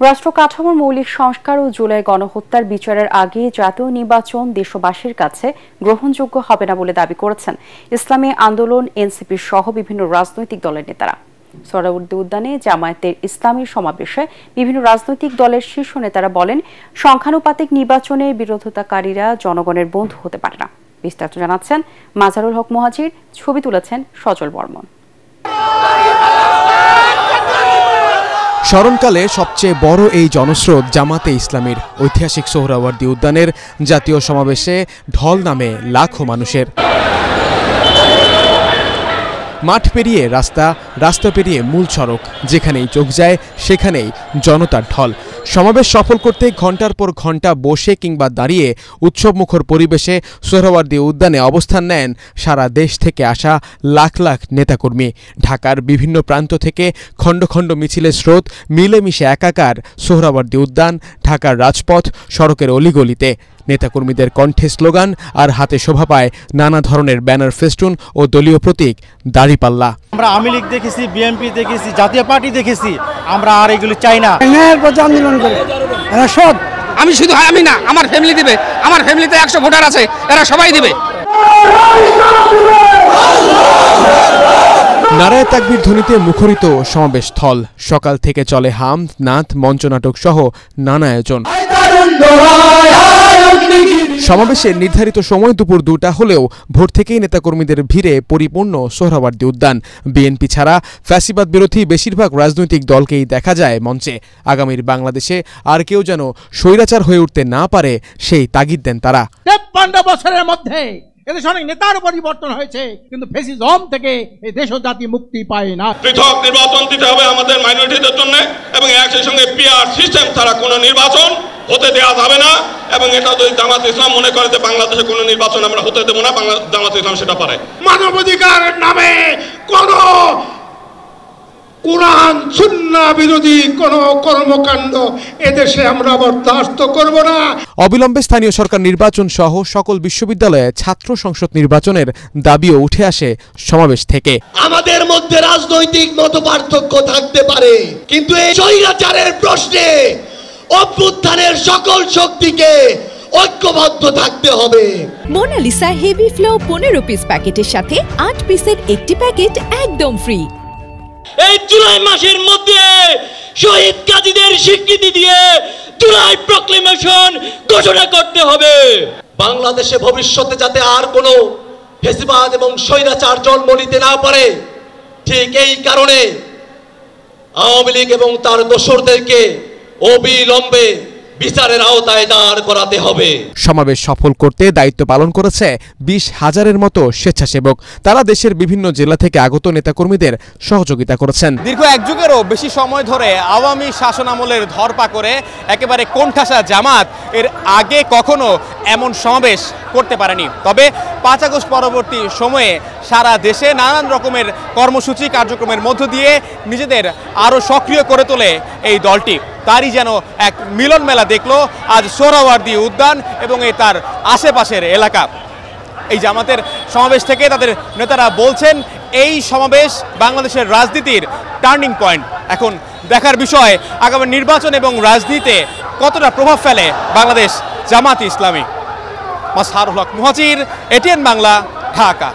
রাষ্ট্র কাঠামোর মৌলিক সংস্কার ও জুলাই গণহত্যার বিচারের আগে জাতীয় নির্বাচন দেশবাসীর কাছে গ্রহণযোগ্য হবে না বলে দাবি করেছেন ইসলামী আন্দোলন এনসিপি সহ বিভিন্ন রাজনৈতিক দলের নেতারা। সোহরাওয়ার্দী উদ্যানে জামায়াতের ইসলামী সমাবেশে বিভিন্ন রাজনৈতিক দলের শীর্ষ নেতারা বলেন, সংখ্যানুপাতিক নির্বাচনে বিরোধিতাকারীরা জনগণের বন্ধু হতে পারে না। বিস্তারিত জানাচ্ছেন মাজারুল হক মুহাজির, ছবি তুলেছেন সজল বর্মন। স্মরণকালে সবচেয়ে বড় এই জনস্রোত জামাতে ইসলামীর ঐতিহাসিক সোহরাওয়ার্দী উদ্যানের জাতীয় সমাবেশে ঢল নামে লাখো মানুষের। মাঠ পেরিয়ে রাস্তা, রাস্তা পেরিয়ে মূল সড়ক, যেখানেই চোখ যায় সেখানেই জনতার ঢল। সমাবেশ সফল করতে ঘণ্টার পর ঘণ্টা বসে কিংবা দাঁড়িয়ে উৎসবমুখর পরিবেশে সোহরাওয়ার্দী উদ্যানে অবস্থান নেন সারা দেশ থেকে আসা লাখ লাখ নেতাকর্মী। ঢাকার বিভিন্ন প্রান্ত থেকে খণ্ড খণ্ড মিছিলের স্রোত মিলেমিশে একাকার সোহরাওয়ার্দী উদ্যান, ঢাকার রাজপথ, সড়কের অলিগলিতে। নেতাকর্মীদের কণ্ঠে স্লোগান আর হাতে শোভা পায় নানা ধরনের ব্যানার, ফেস্টুন ও দলীয় প্রতীক, দাড়িপাল্লা। আমরা আওয়ামী লীগ দেখেছি, বিএনপি দেখেছি, জাতীয় পার্টি দেখেছি, আমরা আর এগুলো চাই না। আন্দোলন করে এরা সব, আমি শুধু আমি না, আমার ফ্যামিলি দিবে, আমার ফ্যামিলিতে 100 ভোটার আছে, এরা সবাই দিবে। নারায়ে তাকবীর ধ্বনিতে মুখরিত সমাবেশ স্থল। সকাল থেকে চলে হামদ, নাত, মঞ্চনাটক সহ নানা আয়োজন। সমাবেশের নির্ধারিত সময় দুপুর 2টা হলেও ভোর থেকেই নেতাকর্মীদের ভিড়ে পরিপূর্ণ সোহরাওয়ার্দী উদ্যান। বিএনপি ছাড়া ফ্যাসিবাদ বিরোধী বেশিরভাগ রাজনৈতিক দলকেই দেখা যায় মঞ্চে। আগামীর বাংলাদেশে আর কেউ যেন স্বৈরাচার হয়ে উঠতে না পারে সেই তাগিদ দেন তারা। 53 বছরের মধ্যে এদেশে অনেক নেতার পরিবর্তন হয়েছে, কিন্তু ফ্যাসিজম থেকে এই দেশ ও জাতি মুক্তি পায় না। পৃথক নির্বাচন দিতে হবে আমাদের মাইনরিটিদের জন্য, এবং একই সঙ্গে পিআর সিস্টেম ছাড়া কোনো নির্বাচন হতে দেওয়া যাবে না। এবং এটা যদি জামাত ইসলাম মনে করে যে বাংলাদেশে কোনো নির্বাচন আমরা হতে দেবো না, জামাত ইসলাম সেটা পারে। মানবাধিকারের নামে কোন কুরআন সুন্নাহ বিরোধী কোন কর্মকাণ্ড এদেশে আমরা বরদাস্ত করব না। অবিলম্বে স্থানীয় সরকার নির্বাচন সহ সকল বিশ্ববিদ্যালয়ে ছাত্র সংসদ নির্বাচনের দাবিও উঠে আসে সমাবেশ থেকে। আমাদের মধ্যে রাজনৈতিক মতপার্থক্য থাকতে পারে, কিন্তু এই স্বৈরাচারের প্রশ্নে অভ্যুত্থানের সকল শক্তিকে ঐক্যবদ্ধ থাকতে হবে। মোনালিসা হেভি ফ্লো 15 পিস প্যাকেটের সাথে 8 পিসের একটি প্যাকেট একদম ফ্রি। এই জুলাই মাসের মধ্যে শহীদ গাজীদের স্বীকৃতি দিয়ে জুলাই প্রক্লেমেশন ঘোষণা করতে হবে। বাংলাদেশে ভবিষ্যতে যাতে আর কোনো ফ্যাসিবাদ এবং স্বৈরাচার জন্ম নিতে না পারে, ঠিক এই কারণে আওয়ামী লীগ এবং তার দোসরদেরকে অবিলম্বে বিচারের আওতায় দাঁড় করাতে হবে। সমাবেশ সফল করতে দায়িত্ব পালন করেছে 20,000-এর মতো স্বেচ্ছাসেবক। তারা দেশের বিভিন্ন জেলা থেকে আগত নেতাকর্মীদের সহযোগিতা করেছেন। দীর্ঘ 1 যুগেরও বেশি সময় ধরে আওয়ামী শাসনামলের ধরপা করে একেবারে কোণঠাসা জামাত এর আগে কখনো এমন সমাবেশ করতে পারেনি। তবে 5 আগস্ট পরবর্তী সময়ে সারা দেশে নানান রকমের কর্মসূচি কার্যক্রমের মধ্য দিয়ে নিজেদের আরও সক্রিয় করে তোলে এই দলটি। তারই যেন এক মিলন মেলা দেখলো আজ সোহরাওয়ার্দী উদ্যান এবং তার আশেপাশের এলাকা। এই জামাতের সমাবেশ থেকে তাদের নেতারা বলছেন, এই সমাবেশ বাংলাদেশের রাজনীতির টার্নিং পয়েন্ট। এখন দেখার বিষয় আগামী নির্বাচন এবং রাজনীতিতে কতটা প্রভাব ফেলে বাংলাদেশ জামাত ইসলামী। মাসহারুল হক মুহাজির, এটিএন বাংলা, ঢাকা।